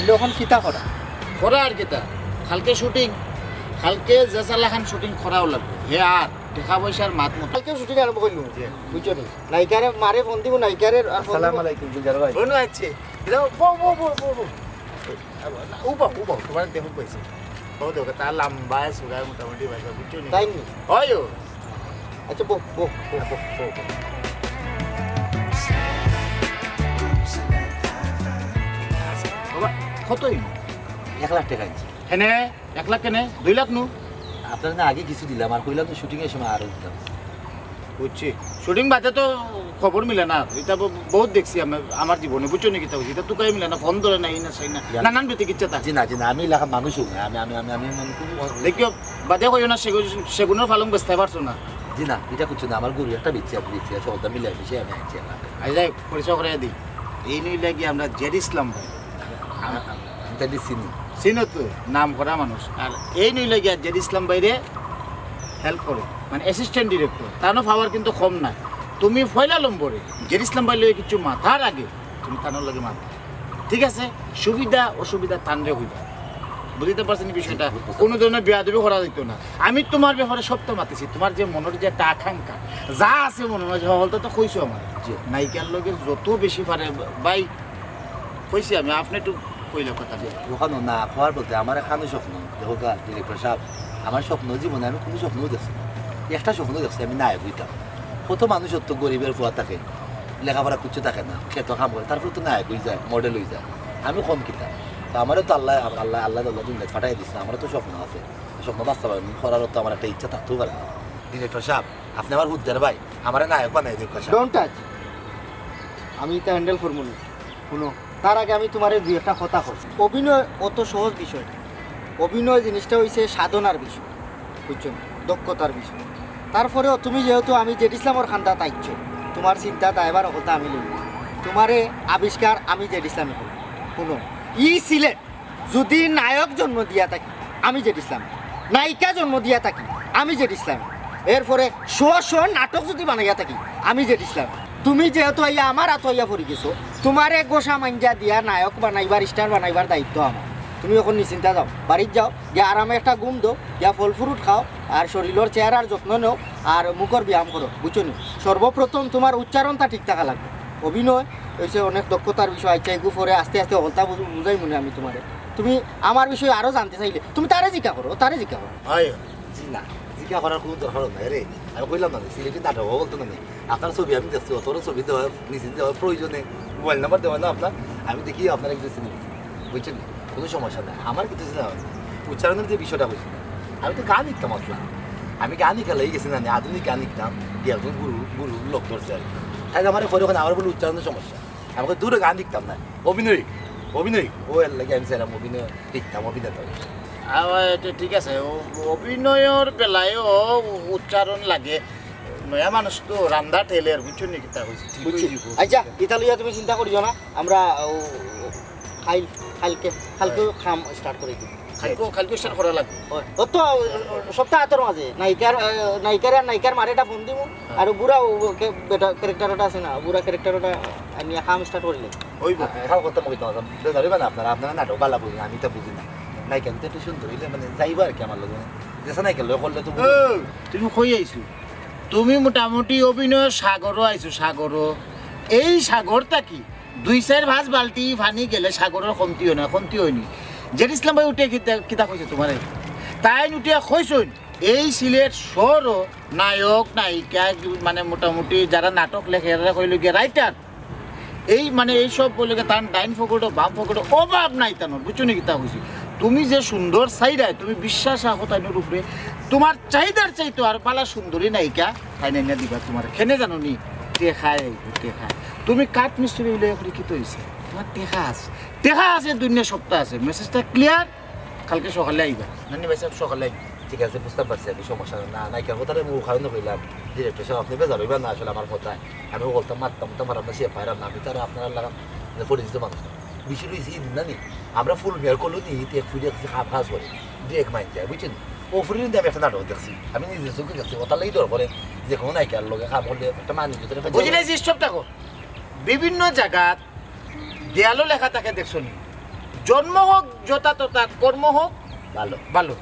তাইলে এখন কিতা করা করা আর কিতা কালকে শুটিং কালকে জেসালাখান শুটিং করাও লাগবে হে আর দেখা পয়সার মাত মতো কালকে শুটিং আরম্ভ করলুম বুঝছো নি নায়িকারে মারে ফোন দিব নায়িকারে আসসালামু আলাইকুম গুলজার ভাই বনু আছে এটা বো তোমার দেখো কইছে ও দেখো তার লম্বা সুগার মোটামুটি ভাষা বুঝছো নি তাই নি হয় আচ্ছা বো বাবা কতই 1 লাখ টাকা আনছি হেনে 1 লাখ কেনে 2 লাখ নু আপনার না আগে কিছু দিলাম আর কইলাম তো শুটিং এর সময় আরো দিতাম বুঝছি শুটিং বাদে তো খবর মিলে না এটা বহুত দেখছি আমার জীবনে বুঝছো নাকি তাও এটা তো কাই মিলে না ফোন ধরে নাই না সেই না নানান ব্যতিকিচ্ছা তা জি না আমি লেখা মানুষ না আমি মনে করি দেখিও বাদে কইও না সেগুনের ফালং বেচতে পারছো না জি না এটা কিছু না আমার গরু একটা বিচ্ছি আপনি বিচ্ছি সবটা মিলে মিশে আমি আনছি আই যাই পরিচয় করে দিই এই নিয়ে লাগি আমরা জেড ইসলাম ভাই আমি তাই চিনি চিনো তো নাম করা মানুষ আর এই নিয়ে লাগি জেড ইসলাম ভাইরে হেল্প করে মানে অ্যাসিস্ট্যান্ট ডিরেক্টর তানো পাওয়ার কিন্তু কম না তুমি ফয়লা লম্বরে জেড ইসলাম ভাই লয়ে কিছু মাথার আগে তুমি তানোর লাগে মাথা ঠিক আছে সুবিধা অসুবিধা তানরে হইবা বুঝতে পারছেন বিষয়টা কোনো ধরনের বেয়াদবি করা যেত না আমি তোমার ব্যাপারে সবটা মাতিছি তোমার যে মনের যে একটা আকাঙ্ক্ষা যা আছে মনে হয় হলটা তো কইছো আমার যে নায়িকার লোকের যত বেশি পারে ভাই কইছি আমি আপনি একটু কইলে কথা দিয়ে ওখানে না খাওয়ার বলতে আমার এখানে স্বপ্ন দেখো গা ডিরেক্টর সাহেব আমার স্বপ্ন জীবনে আমি কোনো স্বপ্নও দেখছি একটা স্বপ্ন দেখছি আমি নায়ক হইতাম কত মানুষ তো গরিবের ফুয়া থাকে লেখাপড়া কিছু থাকে না খেতো কাম করে তারপর তো নায়ক হয়ে যায় মডেল হয়ে যায় আমি কম কিতাম তো আমারও তো আল্লাহ দুনিয়া ফাটাই দিচ্ছে আমারও তো স্বপ্ন আছে স্বপ্ন বাস্তবায়ন করারও তো আমার একটা ইচ্ছা থাকতেও পারে ডিরেক্টর সাহেব আপনি আমার হুদ্দার ভাই আমার নায়ক বানাই দেখো ডোন্ট টাচ আমি এটা হ্যান্ডেল করবো না শুনো তার আগে আমি তোমার দুই একটা কথা কই অভিনয় অত সহজ বিষয় না। অভিনয় জিনিসটা হইছে সাধনার বিষয় বুঝছো দক্ষতার বিষয় তারপরেও তুমি যেহেতু আমি জেড ইসলামর খান্দা তাইছ তোমার চিন্তা দায়বার কথা আমি লই তোমারে আবিষ্কার আমি জেড ইসলামে করি শুনো সিলেট যদি নায়ক জন্ম দিয়া থাকি আমি জেড ইসলাম নায়িকা জন্ম দিয়া থাকি আমি জেড ইসলাম এরপরে শো নাটক যদি বানাইয়া থাকি আমি জেড ইসলাম তুমি যেহেতু আইয়া আমার হাত হইয়া পড়ি গেছো তোমার এক গোসা মাঞ্জা দিয়া নায়ক বানাইবার স্টার বানাইবার দায়িত্ব আমার তুমি এখন নিশ্চিন্তা যাও বাড়িতে যাও গিয়া আরামে একটা ঘুম দো গিয়া ফল ফ্রুট খাও আর শরীরের চেহারার যত্ন নেও আর মুখর ব্যায়াম করো বুঝছো নি সর্বপ্রথম তোমার উচ্চারণটা ঠিক থাকা লাগবে অভিনয় হয়েছে অনেক দক্ষতার বিষয় আইচা এগু পরে আস্তে আস্তে হলতা বুঝাই মনে আমি তোমারে তুমি আমার বিষয়ে আরও জানতে চাইলে তুমি তারে জিজ্ঞা করো জি না জিজ্ঞা করার কোনো দরকার নাই রে আমি কইলাম না সিলেটি নাটক বলতো না আপনার ছবি আমি দেখছি অত ছবি দেওয়া নিজে দেওয়া প্রয়োজনে মোবাইল নাম্বার দেওয়া না আপনার আমি দেখি আপনার একটু চিনি বুঝছেন কোনো সমস্যা নাই আমার কিছু না উচ্চারণের যে বিষয়টা হয়েছে আমি তো গান লিখতাম আসলাম আমি গান লিখা লেগে গেছি না আধুনিক গান লিখতাম দিয়ে একজন গুরু লোক ধরছে আর তাই আমার পরে ওখানে আমার বলে উচ্চারণের সমস্যা আমাকে দূরে গান লিখতাম না অভিনয় ও এর লাগে আমি সেরকম অভিনয় লিখতাম অভিনেতা এটা ঠিক আছে অভিনয়ের বেলায়ও উচ্চারণ লাগে নয়া মানুষ তো রান্দা ঠেলের বুঝছো নি কিতা হইছে বুঝছি আচ্ছা এটা লইয়া তুমি চিন্তা করিও না আমরা কালকে খাম স্টার্ট করে দিই খালকে স্টার্ট করা লাগবে ও তো সপ্তাহ হাতের মাঝে নায়িকার মারেটা ফোন দিব আর বুড়া ক্যারেক্টারটা আছে না বুড়া ক্যারেক্টারটা আমি খাম স্টার্ট করিলে ওইব এখন কথা মই তোমার ধরিবা না আপনারা নাটক বালা বুঝি আমি তো বুঝি না নায়িকা কিন্তু একটু সুন্দর হইলে মানে যাইবা আর কি আমার লগে যেসা নায়িকা লগে করলে তো তুমি কই আইছো তুমি মোটামুটি অভিনয় সাগরও আইছো সাগরও এই সাগরটা কি 2-4 ভাঁজ বালতি পানি গেলে সাগরের কমতি হয়নি জেড ইসলাম ভাই উঠে কিতা কইছে তোমার তাই উঠে কইছুন এই সিলেট শহরও নায়ক নায়িকা মানে মোটামুটি যারা নাটক লেখে এরা কইল গিয়ে রাইটার এই মানে এইসব বলে তার ডাইন ফকটো বাম ফকটো অভাব নাই তানোর বুঝছো নি কিতা কইছি তুমি যে সুন্দর চাহিদায় তুমি বিশ্বাস রাখো তাইনোর উপরে তোমার চাহিদার চাইতো আর পালা সুন্দরী নায়িকা তাই না দিবা তোমার খেনে জানো নি টেখায় তুমি কাঠ মিস্ত্রি হইলে পরীক্ষিত হয়েছে তোমার টেকা আছে দুনিয়া সপ্তাহ আছে মেসেজটা ক্লিয়ার কালকে সকালে আইবা নানি ভাই সাহেব সকালে আইবা ঠিক আছে বুঝতে পারছি আমি সমস্যা না নায়িকার কথাটা মুখ খাওয়ানো কইলাম ডিরেক্টর সাহেব আপনি বেজার হইবা না আসলে আমার কথায় আমি বলতাম মারতাম তোমার আমরা সে পাইলাম না আমি তারা আপনারা লাগাম পরিচিত মানুষ বেশি রয়েছে দিন না নি আমরা ফুল মেয়ার করলো নি এক ফুল দেখছি খাস করে ডেক মাইন যায় বুঝছেন ও ফুলের আমি একটা নাটক দেখছি আমি নিজের চোখে দেখছি ওটা লাগি দর করে যে কোনো নায়িকার লোকে খাম করলে একটা মানুষ বুঝি নাই স্টপ থাকো বিভিন্ন জায়গা দেয়ালও লেখা থাকে দেখছো নি জন্ম হোক যথা তথা, কর্ম হোক ভালো ভালো।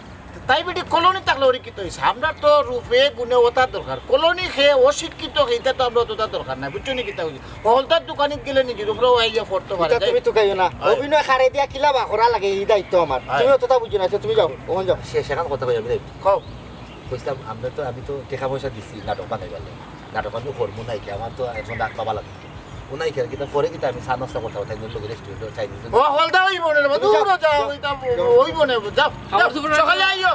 তাই বেটি কলোনি থাকলে অশিক্ষিত হয়েছে, আমরা তো রূপে গুণে ওটার দরকার। কলোনি খেয়ে অশিক্ষিত সেইটা তো আমরা ওটার দরকার নাই, বুঝছো নি কিতা হয়েছে? হলদার দোকানিত গেলে নিজের উপরেও আইয়া পড়তে পারে। এটা তুমি তো গাইও না, হয়। অভিনয় খারে দিয়া কিলা বাখরা লাগে এই দায়িত্ব আমার। হয়। তুমি অতটা বুঝো না, আচ্ছা তুমি যাও, ওখানে যাও। সেখান কথা কই আমি খাও কইছিলাম আমি তো টাকা পয়সা দিচ্ছি নাটক বানাই পারলে, নাটক বানিয়ে করবো নাই কি আমার তো এখন ডাক পাবা লাগে ওনাই খেয়ে কিন্তু পরে কিন্তু আমি চা নাস্তা করতে পারতাম লোকের রেস্টুরেন্ট চাইনিজ ও হলদা হইব না রে, দূর যাও, ওইটা হইব না। যাও যাও, সকালে আইও,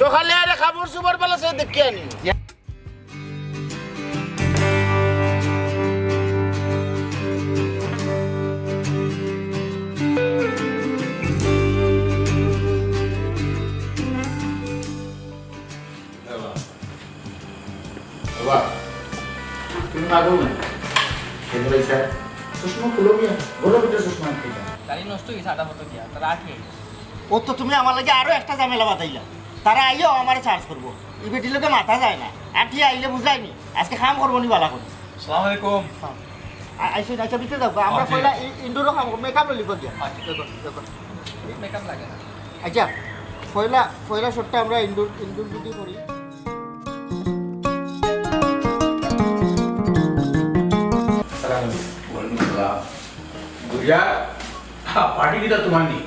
সকালে আরে খাবার সুবার বেলা সে দেখে আনি। তুমি মাগো না খেতে পাইছা সুষমা খুলো গিয়া ঘরের ভিতরে সুষমা খেয়ে গাড়ি নষ্ট হয়েছে আটা মতো গিয়া তারা আগে ও তো তুমি আমার লাগে আরো একটা ঝামেলা বাতাইলা। তারা আইও আমার চার্জ করবো, ই বেটির লোকে মাথা যায় না। আর ঠিক আইলে বুঝাইনি আজকে খাম করবো নি বালা করে। আসসালামু আলাইকুম আইসো আচ্ছা বিতে যাবো আমরা আচ্ছা। পয়লা ইনডোরও খাম মেকআপ লিখো দিয়া। আচ্ছা। দেখুন দেখুন মেকআপ লাগে না আচ্ছা পয়লা শটটা আমরা ইনডোর যদি করি। गुड़िया पार्टी की तो तुम्हारी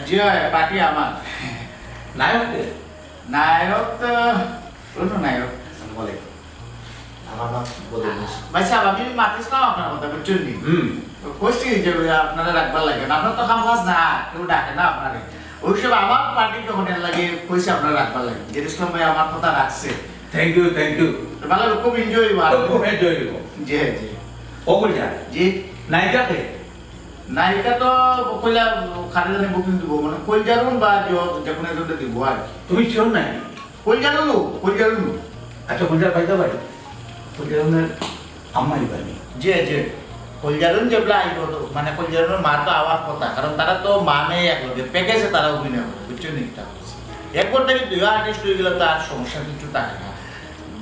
জি পার্টি আমার नायक थे নায়ক তো কোনো নায়ক বলে আমার নাম বলে ভাই সাহেব আমি মাতিছিলাম আপনার কথা বুঝছেন নি কইছি যে আপনারা রাখবার লাগে না, আপনার তো কাম কাজ না, কেউ ডাকে না আপনারে। ওই সব আমার পার্টি যখন লাগে কইছে আপনারা রাখবার লাগে। যে ইসলাম ভাই আমার কথা রাখছে, थैंक यू ভালো খুব এনজয় হইব। तो एंजॉय करो জি জি ओ गुड़िया জি नायिका थे নায়িকা তো কইলা খানে জানে বুকিং দিব, মানে কই জানুন বা যে কোনো একজনটা দিব আর কি। तुम्हें श्योर नहीं কই জানুন अच्छा गुड़िया भाई भाई गुड़िया ने अम्मा ही बनी যে যে কলজারুন যেগুলো আইব তো মানে কলজারুনের মা তো আওয়ার কথা, কারণ তারা তো মানে একলগে প্যাকেজে তারা অভিনয় করে, বুঝছো নি? একবার থেকে দুই আর্টিস্ট হয়ে গেলে তো আর সমস্যা কিছু থাকে না,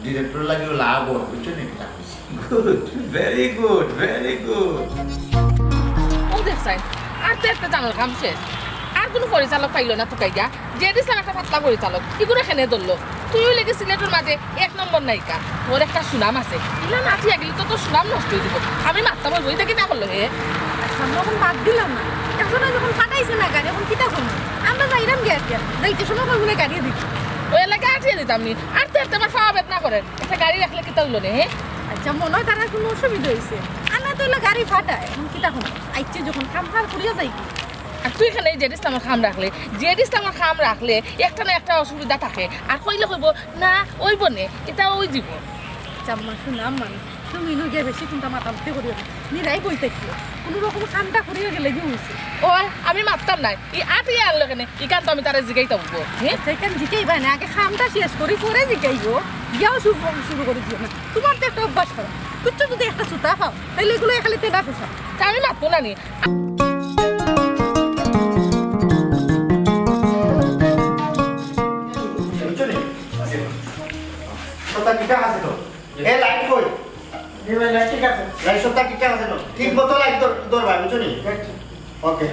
ডিরেক্টর লাগিও লাভ হয়, বুঝছো নি? गुड वेरी गुड ও দেখছেন আর তো একটা জানাল কাম শেষ। আর কোনো পরিচালক পাইল না তোকাই গা, যে দিছিলাম একটা পাতলা পরিচালক ইগুলো খেনে ধরলো। তুইও লেগে সিলেটের মাঝে 1 নম্বর নায়িকা, তোর একটা সুনাম আছে, ইলা নাচিয়া গেলে তো তোর সুনাম নষ্ট হয়ে দিব। আমি মারতাম ওই বইটা কিনা করলো হে আমরা এখন বাদ দিলাম না, এখন যখন ফাটাইছে না গাড়ি এখন কিতা শুনো আমরা যাইলাম গ্যাস গ্যাস যাইতে সময় করবো গাড়ি দিচ্ছি। ওই এলাকায় আটিয়ে দিতাম নি, আর তো একটা আমার খাওয়া বেদনা করেন একটা গাড়ি রাখলে কিতা হলো নে হে। আচ্ছা মনে হয় তারা কোনো অসুবিধা হয়েছে আর না তো এলা গাড়ি ফাটায় এখন কিতা শুনো আইছে যখন খাম খাম করিয়া যাই কি আর তুই এখানে জেডিস আমার খাম রাখলে, জেডিস আমার খাম রাখলে একটা না একটা অসুবিধা থাকে। আর কইলে কইব না ওই বনে এটা ওই দিব। চাম্মা শুনাম মানে তুমি নই গিয়ে বেশি চিন্তা মাতামতি করিও না, নিরাই বই থাকিও কোনো রকম কামটা করিয়া গেলে কি হয়েছে। ও আমি মারতাম নাই, ই আটিয়ে আনলো কেন ইকান তো আমি তারা জিগাইতে উঠবো। হ্যাঁ সেখান জিকেই ভাই না আগে খামটা শেষ করি পরে জিকাইও গিয়াও শুরু করে দিও না, তোমার তো একটা অভ্যাস করো তুচ্ছ যদি একটা সুতা পাও তাহলে এগুলো খালি তেডা ফেসা। তা আমি মারতো না নি। বুঝছো নি? সবটা ঠিকঠাক আছে তো? এ লাইট কই? লাইট ঠিক আছে, লাইট সবটা ঠিকঠাক আছে তো? ঠিক মতো লাইট ধরবা, বুঝছো নি? ওকে।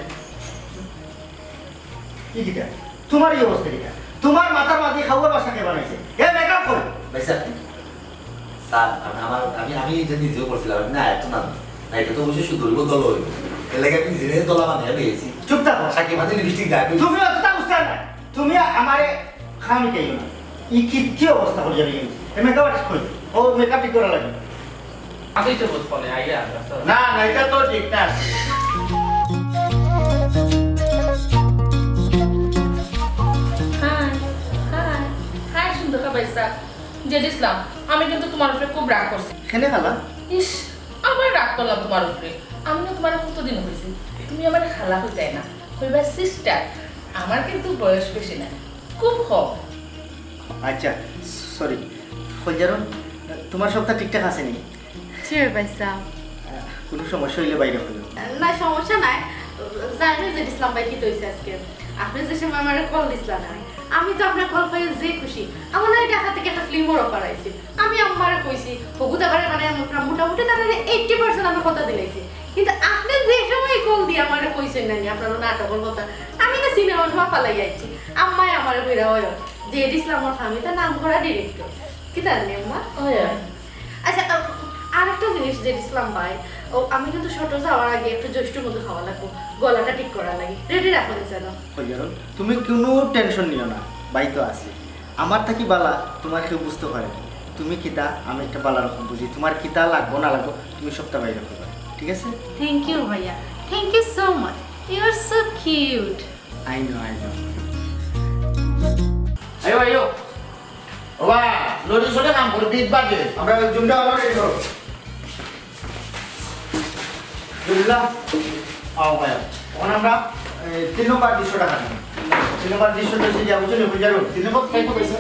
কি কিটা? তোমার এই অবস্থা কিটা? তোমার মাথার মাঝে খাওয়ার বাসা কে বানাইছে? এ মেকআপ কর। ভাইসা স্যার আমি যে নিজেও করছিলাম না এত না না এটা তো অবশ্যই শুধু দল হইব এর লাগে আমি নিজে দলা বানিয়ে নিয়েছি চুপ থাকো। সাকি মাঝে লিপস্টিক গায়ে তুমি অতটা বুঝতে না, তুমি আমারে খামি কেউ না। ই কি অবস্থা করে যাবে কিন্তু? এ মেকআপ আর্টিস্ট কই? ও মেকআপ ঠিক করা লাগে। আসেই তো বোধ ফলে আইয়া না না এটা তো ঠিক না। হাই হাই হাই সুন্দর কাবাইসা জেডিস ইসলাম, আমি কিন্তু তোমার উপরে খুব রাগ করছি। খেলে খালা? ইস আবার রাগ করলাম তোমার উপরে। আমি না তোমার কতদিন হয়েছি, তুমি আমার খালা হয়ে যায় না, হইবার সিস্টার। আমার কিন্তু বয়স বেশি না, খুব কম। আচ্ছা সরি ফলজারন, তোমার সবটা ঠিকঠাক আছে নি? ছেড়ে পাইছা কোনো সমস্যা হইলে বাইরে হলো। না সমস্যা নাই, জানি যে ইসলাম ভাই কি তৈছে আজকে আপনি যে সময় আমার কল দিছিলেন আমি তো আপনার কল পাই যে খুশি। আমার না ঢাকা থেকে একটা ফিল্মও অফার আইছে, আমি আমার কইছি হগুদা বারে মানে মোটামুটি তারা 80% আমি কথা দিলাইছি কিন্তু আপনি যে সময় কল দিয়ে আমারে কইছেন না আপনার নাটকের কথা আমি না সিনেমার মা পালাই আইছি আম্মাই আমারে কইরা হয় যে ইসলামর ফামিটা নাম করা ডিরেক্টর কি জানেন আম্মা আচ্ছা আরেকটা জিনিস যে ইসলাম ভাই ও আমি কিন্তু ছোট যাওয়ার আগে একটু জ্যৈষ্ঠ মধু খাওয়া লাগবো গলাটা ঠিক করা লাগে রেডি রাখবেন যেন তুমি কোনো টেনশন নিও না ভাই তো আছে আমার থাকি বালা তোমার কেউ বুঝতে পারে তুমি কিতা আমি একটা বালা রকম বুঝি তোমার কিতা লাগবো না লাগবো তুমি সবটা বাইরে করবে ঠিক আছে থ্যাংক ইউ ভাইয়া thank you so much you are so cute I know আয়ো আয়ো ওবা লরি সরে কাম করে বিট বাজে আমরা জুমটা আমার রেডি করো বুঝলা আও ভাই এখন আমরা 3 নম্বর দৃশ্যটা খাবো 3 নম্বর দৃশ্যটা যে যাবো চলে বুঝারো 3 নম্বর খাই তো পয়সা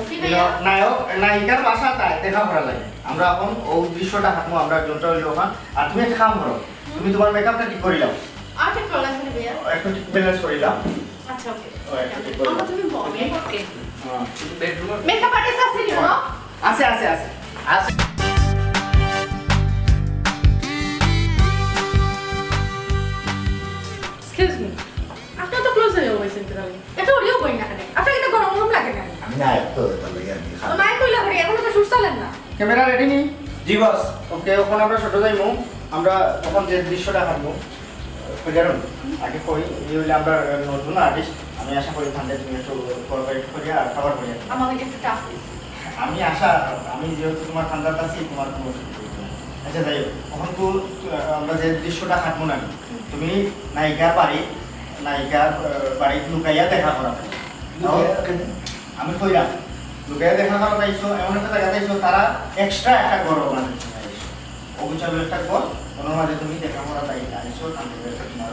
নায়ক নায়িকার বাসা তাই দেখা করা লাগে আমরা এখন ওই দৃশ্যটা খাবো আমরা জোনটা হইলো ওখান আর তুমি একটা কাম করো তুমি তোমার মেকআপটা ঠিক করে নাও আর ঠিক করা আছে ভাইয়া একটু ঠিক ব্যালেন্স করে নাও আচ্ছা ওকে একটু ঠিক করে আমরা নাও তুমি বলে ওকে হ্যাঁ বেডরুমে মেকআপ আর্টিস্ট আছে নি না আছে আছে আছে আছে এক্সকিউজ মি আপনি তো ক্লোজ হয়ে গেছেন তো এটা ওরিও কই না কেন আপনার কি তো গরম গরম লাগে না আমি না তো তার লাগে আমি তো নাই কইলা করে এখন তো সুস্থ হলেন না ক্যামেরা রেডি নি জি বস ওকে ওখানে আমরা ছোট যাইমু আমরা তখন যে দৃশ্যটা কাটবো বুঝারুন আগে কই এই হইলে আমরা নতুন আর্টিস্ট আমি আশা করি ঠান্ডা তুমি একটু কোঅপারেট করি আর কভার করি আমাকে একটু টাফ আমি আশা আমি যেহেতু তোমার ঠান্ডার আছি তোমার কোনো অসুবিধা হবে না। আচ্ছা যাই হোক এখন তো আমরা যে দৃশ্যটা কাটবো না তুমি নায়িকার বাড়ি লুকাইয়া দেখা করা আমি কইলাম লুকাইয়া দেখা করা পাইছো এমন একটা জায়গা পাইছো তারা এক্সট্রা একটা ঘর বানাইছো অবিচার একটা ঘর ওনার মাঝে তুমি দেখা করা পাই আইসো তারপরে তোমার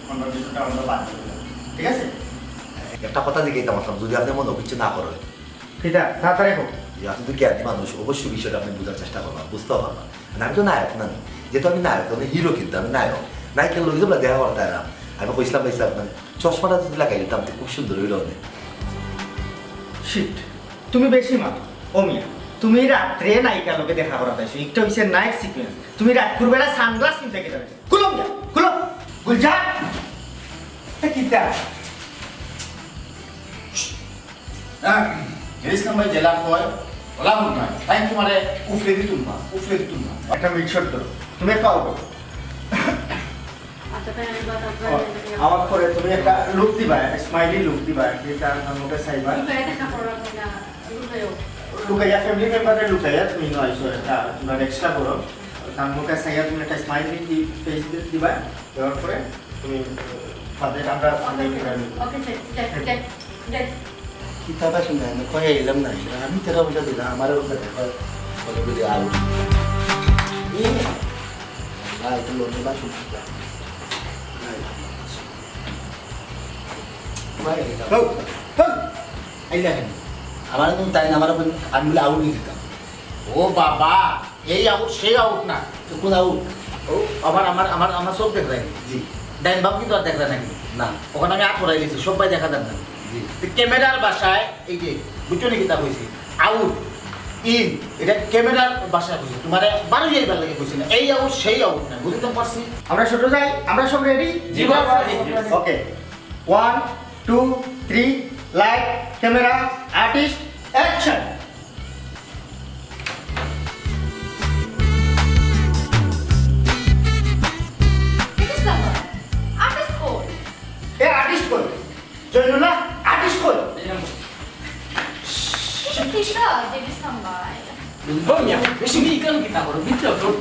কনভারসেশনটা আমরা বাদ করে দিলাম। ঠিক আছে একটা কথা জিজ্ঞাসা আমার যদি আপনি মনে কিছু না করেন সেটা তাড়াতাড়ি হোক যে আপনি তো জ্ঞানী মানুষ অবশ্যই বিষয়টা আপনি বোঝার চেষ্টা করবেন বুঝতেও পারবেন আমি তো নায়ক না যেহেতু আমি নায়ক আমি হিরো কিন্তু আমি নায়কের লোক হিসেবে দেখা করা তাই না আমি কইসলাম পাইছি আপনার চশমাটা যদি লাগাই দিতাম খুব সুন্দর হইল অনেক শিট তুমি বেশি মাতো ও মিয়া তুমি রাত্রে নায়িকার লোকে দেখা করা পাইছো একটা হইছে নাইট সিকোয়েন্স তুমি রাতপুর বেলা সানগ্লাস কিনতে গেলে খুলো মিয়া খুলো গুলজা কিতা ইসলাম ভাই জেলা কয় ওলা মন নয় তাই তোমারে উফলে দিতুম না একটা মিক্সর করো তুমি একটা আউট আচ্ছা তাই আমি বাদ আমার পরে তুমি একটা লুক দিবা স্মাইলি লুক দিবা যেটা আমাকে চাইবা আপনারা দেখা করা না লুকায়ও লুকাইয়া ফ্যামিলি মেম্বারের লুকাইয়া তুমি নয়ছো একটা তোমার এক্সট্রা করো তার মুখে চাইয়া তুমি একটা স্মাইলি ফেস দিবা দেওয়ার পরে তুমি তাদের আমরা ওকে দেখ কিতাবা শুনে আমি কয়ে এলাম না আমি টাকা পয়সা দিলাম আমারও বলে বলে আলু একটু লোনের বা শুনছি আমার কিন্তু তাই না আমার আমি বলে আউট দিয়ে দিতাম ও বাবা এই আউট সেই আউট না তো কোন আউট ও আমার সব দেখ রাখি জি ডাইন বাম কিন্তু আর দেখ নাকি না ওখানে আমি আট করাই গেছি সবাই দেখা যান না জি ক্যামেরার বাসায় এই যে বুঝছো নাকি তা কইছি আউট ইন এটা ক্যামেরার বাসায় কইছি তোমার বারো যাইবার লাগে কইছি না এই আউট সেই আউট না বুঝতে পারছি আমরা ছোট যাই আমরা সব রেডি জি বস ওকে 1 2 3 লাইট ক্যামেরা আর্টিস্ট অ্যাকশন ইসলাম আর্টিস্ট কোড এ আর্টিস্ট কই জয়নুল্লাহ আর্টিস্ট কই কিসা যে ইসলাম ভাই বমিয়া বেশি মিকেল কিতা করো ভিতরে ঢোক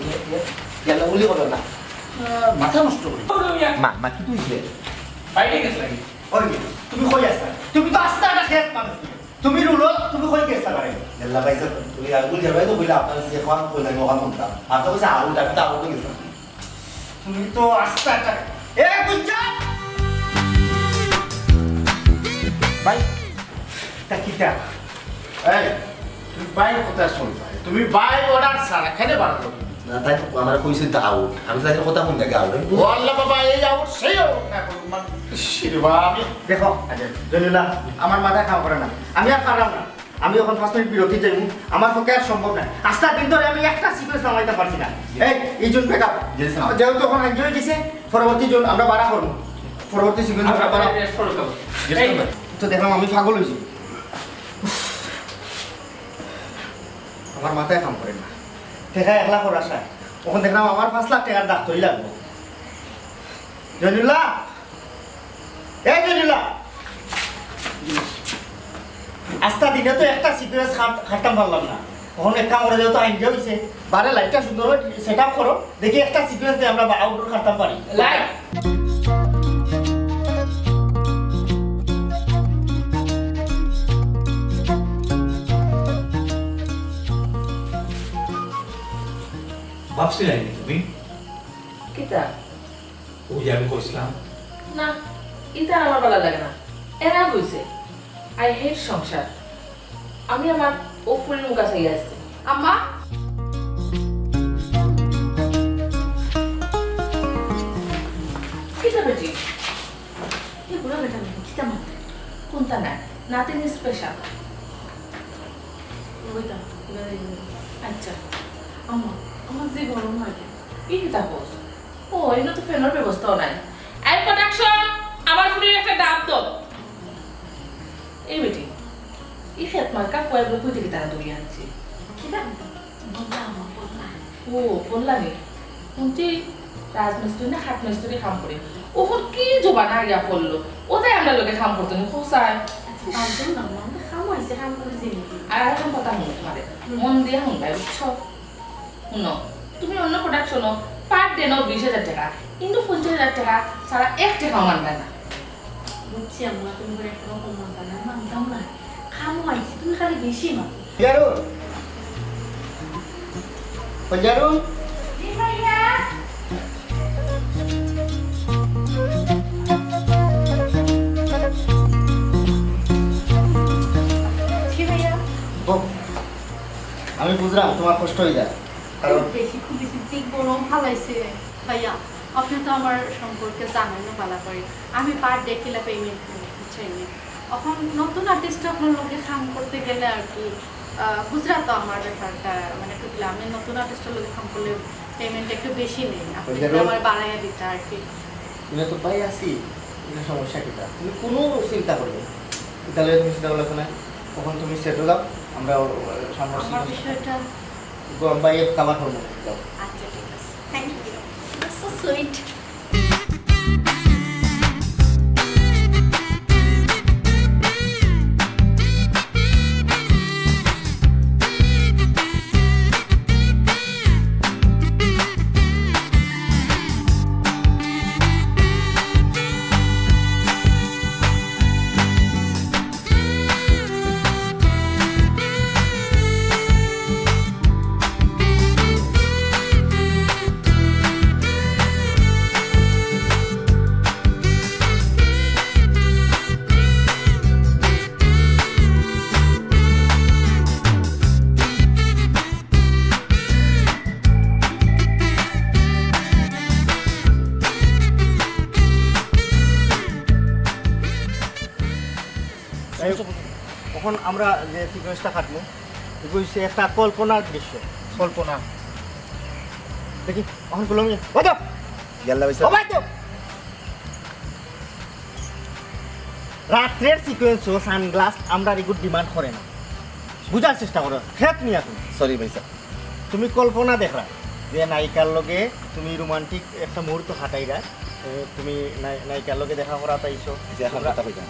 গেল বলি বলো না মাথা নষ্ট করি বমিয়া মা কি তুই বাইরে গেছ লাগি ওই তুমি কই আসতা তুমি তো আসতা না খেত মানুষ তুমি রুলো তুমি কই গেছতা পারে আল্লাহ ভাই তুমি আর বলি যাবে তো বলে আপনার যে খাওয়ান কইলেন ওখান মনটা আপনার কাছে আউট আমি তো আউট গেছিলাম তুমি তো আসতা এ গুঞ্জা ভাই তা কিটা এই তুমি বাইরে কোথায় শুন তুমি বাইরে অর্ডার ছাড়া খেলে বাড়াতো না তাই আমার কইছেন তো আউট আমি তাই কথা মন লাগে আউট ও আল্লাহ বাবা এই আউট সেই আউট না শিরবা আমি দেখো আচ্ছা জয়নুল্লাহ আমার মাথা খাওয়া করে না আমি আর পারলাম না আমি এখন 5 মিনিট বিরতি যাইব আমার পক্ষে আর সম্ভব না আস্তা দিন ধরে আমি একটা সিকোয়েন্স নামাইতে পারছি না এই জন ব্যাকআপ যেহেতু এখন এনজয় দিছে পরবর্তী জন আমরা বাড়া করব পরবর্তী সিকোয়েন্স আমরা বাড়া তো দেখলাম আমি পাগল হইছি আমার মাথায় কাম করে না টাকা 1 লাখ করার আশা তখন দেখলাম আমার 5 লাখ টাকার দাগ তৈরি লাগবে জয়নুল্লাহ এই জয়নুল্লাহ আস্তা দিনে তো একটা সিকুয়েন্স খাটতাম পারলাম না তখন এক কাম করে যেহেতু আইন দিয়ে হয়েছে বারে লাইটটা সুন্দরভাবে সেট আপ করো দেখি একটা সিকুয়েন্স দিয়ে আমরা আউটডোর খাটতাম পারি লাইট ভাবছিলাই নি তুমি কিতা ওই যে আমি কইছিলাম না এটা আমার ভালো লাগে না এরা হইছে আই হেট সংসার আমি আমার ওপরের মুখ আছে আসছি আম্মা কিতা বেটি এগুলো বেটা না কিতা মানে কোনটা না নাতিন স্পেশাল ওইটা আচ্ছা আম্মা আমার যে গরম লাগে এই কিতা বস ও এনে তো ফ্যানের ব্যবস্থাও নাই আই প্রোডাকশন আমার ফুলের একটা ডাব দাও এই বেটি এই খেত মার্কা কয়েকগুলো কই থেকে তারা দৌড়িয়ে আনছি কিটা বললা আম্মা বললা ও বললানি শুনছি রাজমিস্ত্রি না হাট মিস্ত্রি কাম করে ওখন কি জোবানা আইয়া পড়লো ওটাই আমরা লোকে কাম করতো না খোসায় পারদম না আমরা খাওয়াইছে কাম করে দিই আর এখন কথা মনে তোমারে মন দিয়ে শুনবাই বুঝছো শুনো তুমি অন্য প্রোডাকশনও পার ডে নাও 20,000 টাকা কিন্তু 50,000 টাকা সারা 1 টাকাও মানবে না বুঝছি আম্মা তুমি করে একটা রকম মানতা না মানতাম না খাওয়াইছি তুমি খালি বেশি মা জারুন জারুন জি ভাইয়া জি ভাইয়া আমি বুঝলাম তোমার কষ্ট হয়ে যায় কারণ বেশি খুব বেশি ঠিক গরম ফালাইছে ভাইয়া আপনি তো আমার সম্পর্কে জানেন না ভালো করে আমি পার ডে কিলা পেমেন্ট করি বুঝছেন এখন নতুন আর্টিস্ট আপনার লোকে কাম করতে গেলে আর কি গুজরাট তো আমার ব্যাপারটা মানে একটু আমি নতুন আর্টিস্টের লোকে কাম করলে পেমেন্ট একটু বেশি নেই আপনি একটু আমার বাড়াইয়া দিতে আর কি তুমি তো পাই আসি এটা সমস্যা কিটা তুমি কোনো চিন্তা করবে না তাহলে তুমি চিন্তা করলে না তখন তুমি সেট দাও আমরা আমার সামনে বিষয়টা গরম বাইয়ে কাবার করবো যাও আচ্ছা ঠিক আছে থ্যাংক ইউ সো সুইট তখন আমরা যে সিকোয়েন্সটা কাটবো এগুলো হচ্ছে একটা কল্পনার দৃশ্য কল্পনা দেখি তখন বললাম গেল্লা ভাই রাত্রের সিকোয়েন্সও সানগ্লাস আমরা এগুলো ডিমান্ড করে না বুঝার চেষ্টা করো খেত নিয়ে তুমি সরি ভাই স্যার তুমি কল্পনা দেখরা যে নায়িকার লগে তুমি রোমান্টিক একটা মুহূর্ত হাঁটাইরা তুমি নায়িকার লগে দেখা করা পাইছো যে এখন কথা কইতাম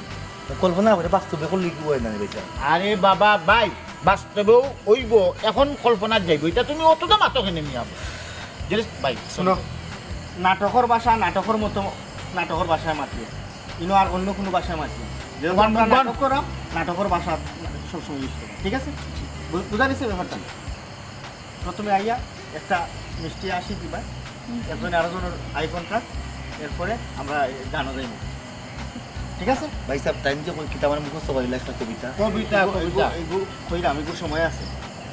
কল্পনা করে বাস্তবে কোন লিখব না ভাই স্যার আরে বাবা ভাই বাস্তবেও ওইব এখন কল্পনা যাইব এটা তুমি অতটা মাতো কেনে নিয়ে আবো ভাই শোনো নাটকের ভাষা নাটকের মতো নাটকের ভাষায় মাতি কিন্তু আর অন্য কোনো ভাষায় মাতি যেহেতু আমরা নাটক করাম নাটকের ভাষা সবসময় ইউজ করি ঠিক আছে বুঝা দিচ্ছে ব্যাপারটা প্রথমে আইয়া একটা মিষ্টি আসি দিবা একজন আরেকজনের আই কন্ট্রাক্ট এরপরে আমরা গানও যাইব ঠিক আছে ভাই স্যার টাইম যে কিতা মানে মুখস্থ করিলা একটা কবিতা কবিতা কবিতা এইগুলো কইরা আমি সময় আছে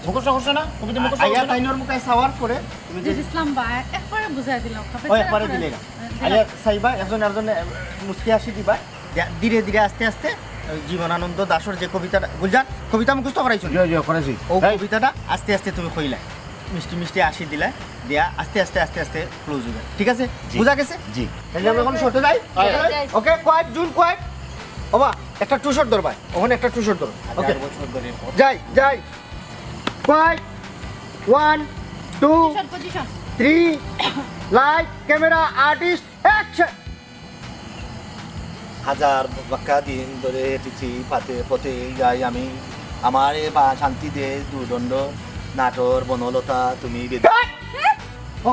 মুখস্থ করছো না কবিতা মুখস্থ আইয়া করছো না? তাইনোর মুখে সাওয়ার পরে তুমি যে ইসলাম ভাই একবারে বুঝাই দিলাম ওই একবারে দিলে না আইয়া চাইবা একজন আরেকজন মুস্কি হাসি দিবা ধীরে ধীরে আস্তে আস্তে জীবনানন্দ দাসর যে কবিতাটা গুলজার কবিতা মুখস্থ করাইছো করেছি ও কবিতাটা আস্তে আস্তে তুমি কইলা মিষ্টি মিষ্টি আসি দিলা দিয়া আস্তে আস্তে আস্তে আস্তে ক্লোজ হয়ে যায় ঠিক আছে জি। বুঝা গেছে জি তাহলে আমরা এখন শর্টে যাই যাই। ওকে কোয়াইট জুন কোয়াইট ওবা একটা টু শট ধরবা ওখানে একটা টু শট ধরো ওকে যাই যাই quiet 1 2 position 3 light camera artist action হাজার বাক্কা দিন ধরে হেঁটেছি পাতে পথে যাই আমি আমার এ বা শান্তি দে দুদণ্ড নাটর বনলতা তুমি ও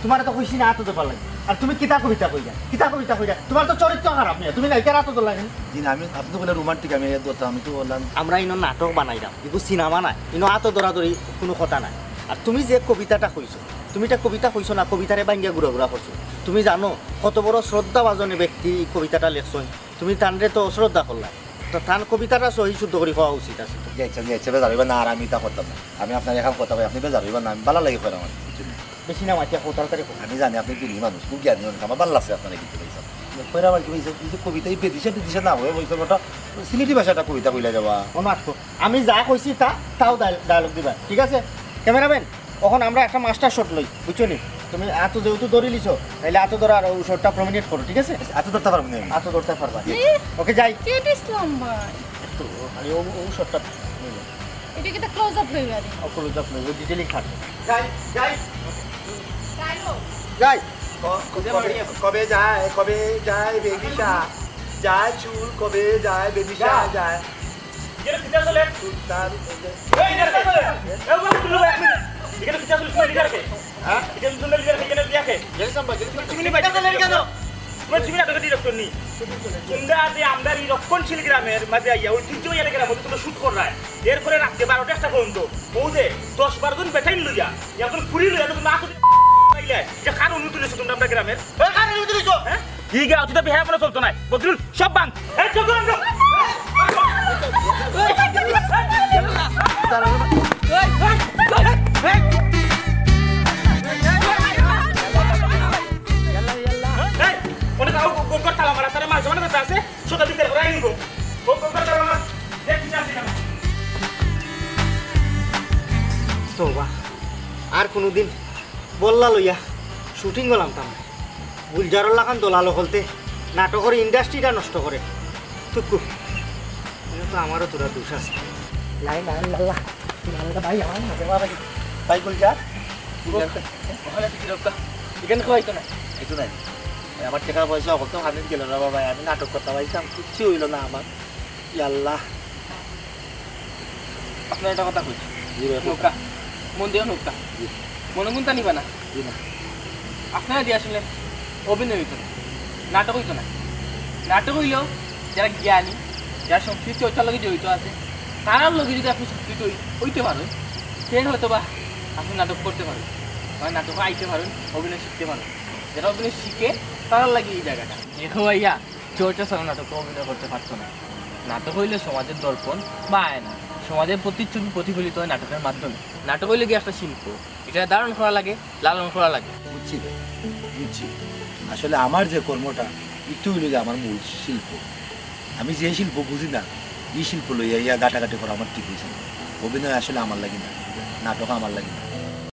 তোমার তো কইছি না এত দেবার লাগে আর তুমি কিতা কবিতা কইরা তোমার তো চরিত্র খারাপ নিয়ে তুমি নাইকার এত দর লাগে জি না আমি আপনি তো বলে রোমান্টিক আমি ধরতাম আমি তো বললাম আমরা ইনো নাটক বানাইলাম কিন্তু সিনেমা নাই ইনো এত দরাদরি কোনো কথা নাই আর তুমি যে কবিতাটা কইছো তুমি এটা কবিতা কইছো না কবিতারে বাঙ্গিয়া ঘুরা করছো তুমি জানো কত বড় শ্রদ্ধাভাজনী ব্যক্তি কবিতাটা লেখছই তুমি তানরে তো অশ্রদ্ধা করলা তো তান কবিতাটা সহি শুদ্ধ করে হওয়া উচিত আছে যাইছে বেজার হইবা না আর আমি তা করতাম না আমি আপনার এখন কথা বলি আপনি বেজার হইবা না আমি ভালো লাগে করে আমার বেশি না মাতিয়া কোতালকারে আমি জানি আপনি দিনই মানুষ খুব জ্ঞানী মানুষ আমার ভালো লাগছে আপনার কিন্তু পয়সা কইরা আবার কি হয়েছে কিছু কবিতা এই বেদিশা না হয়ে বলছে ওটা সিলেটি ভাষাটা কবিতা কইলা যাবা অনার্থ আমি যা কইছি তাও ডায়লগ দিবা ঠিক আছে ক্যামেরাম্যান এখন আমরা একটা মাস্টার শট লই বুঝছো নি তুমি এত যেহেতু ধরে লিছো তাহলে এত ধরে আর ওই শটটা প্রমিনেট করো ঠিক আছে এত ধরতে পারবো না আমি। এত ধরতে পারবা ওকে যাই কে ইসলাম ভাই একটু খালি ও শটটা এটা কি ক্লোজ আপ হয়ে গেল ক্লোজ আপ লই ও ডিটেইলিং থাকবে যাই যাই যাই কবে যায় বেবিশা যায় চুল কবে যায় বেবিশা যায় এখানে কিতা চলে সুলতান এই এখানে কিতা চলে এই বল তুলো এখানে কিতা চলে তুমি লিখার কে হ্যাঁ এখানে তুমি লিখার কে এখানে লিখাকে তুমি নি বাইটা চলে কেন তুমি না দেখি ডক্টর নি তোমরা যে আমদার এই রক্ষণশীল গ্রামের মাঝে আইয়া ঐতিহ্যবাহী একটা গ্রাম তোমরা শুট কর রায় এরপরে রাখতে 12টা একটা পর্যন্ত বউদে 10-12 জন বেটাইন লইয়া এখন পুরি লইয়া তুমি না পাইলে যে কার অনুমতি লইছো তোমরা আমরা গ্রামের ওই কার অনুমতি লইছো হ্যাঁ ঠিক আছে তুই তো বিহার মনে চলতো না বদরুল সব বাং এই চল চল তো বা আর কোনোদিন বললা লইয়া শুটিং গলাম তাম গুলজারর লাগান দোলালো হলতে নাটকের ইন্ডাস্ট্রিটা নষ্ট করে তুকু এটা তো আমারও তোরা দোষ আছে লাই লাই লাল্লা ভাই আমার নাটে বাবা ভাই গুলজার এখানে খাওয়াইতো না কিছু নাই আমার টাকা পয়সা অকল হানিত গেল না বাবা আমি নাটক করতে পারছিলাম কিচ্ছু হইলো না আমার ইয়াল্লাহ আপনার একটা কথা কইছি নৌকা মন দিয়ে নৌকা মনে মনটা নিবা না আপনারা দিয়ে আসলে অভিনয় হইতো না নাটক হইতো না নাটক হইলেও যারা জ্ঞানী যারা সংস্কৃতি ওইটার লগে জড়িত আছে তারার লগে যদি আপনি সংস্কৃত হইতে পারেন সে হয়তো বা আপনি নাটক করতে পারেন বা নাটকে আইতে পারেন অভিনয় শিখতে পারেন যারা অভিনয় শিখে তারার লাগে এই জায়গাটা দেখো ভাইয়া চর্চা ছাড়া নাটকে অভিনয় করতে পারতো না নাটক হইলে সমাজের দর্পণ বা আয়না সমাজের প্রতিচ্ছবি প্রতিফলিত হয় নাটকের মাধ্যমে নাটক হইলে গিয়ে একটা শিল্প এটা ধারণ করা লাগে লালন করা লাগে বুঝছি বুঝছি আসলে আমার যে কর্মটা একটু হইলে যে আমার মূল শিল্প আমি যে শিল্প বুঝি না এই শিল্প লইয়া ইয়া গাটাগাটি করা আমার ঠিক হয়েছে না। অভিনয় আসলে আমার লাগে না নাটক আমার লাগে না